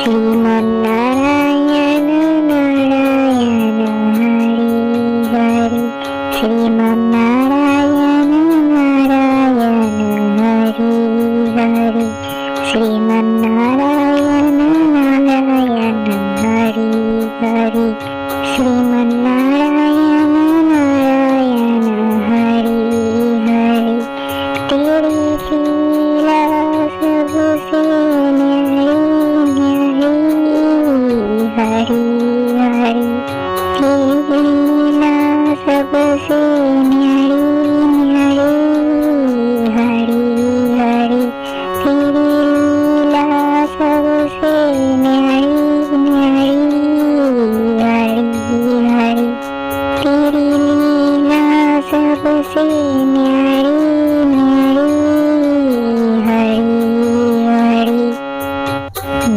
श्रीमन्नारायण नारायण हरि हरि श्रीमन्नारायण नारायण हरि हरि श्रीमन्नारायण नारायण हरि हरि श्रीमन्नारायण नारायण हरि हरि तेरी लीला सबसे न्यारी हरि हरि तेरी लीला सबसे न्यारी हरि हरि तेरी लीला सबसे न्यारी हरि हरि तेरी लीला सबसे न्यारी हरि हरि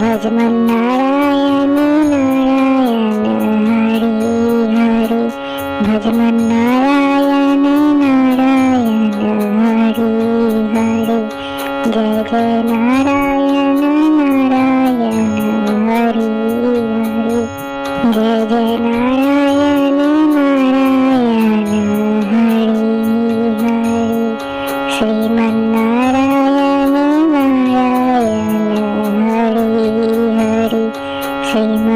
भजमन नारायण नारायण हरि हरि भजमन नारायण नारायण हरि हरि जय जय नारायण नारायण हरि हरि जय जय नारायण नारायण हरि हरि श्रीमन्नारायण नारायण हरि हरि श्रीमन्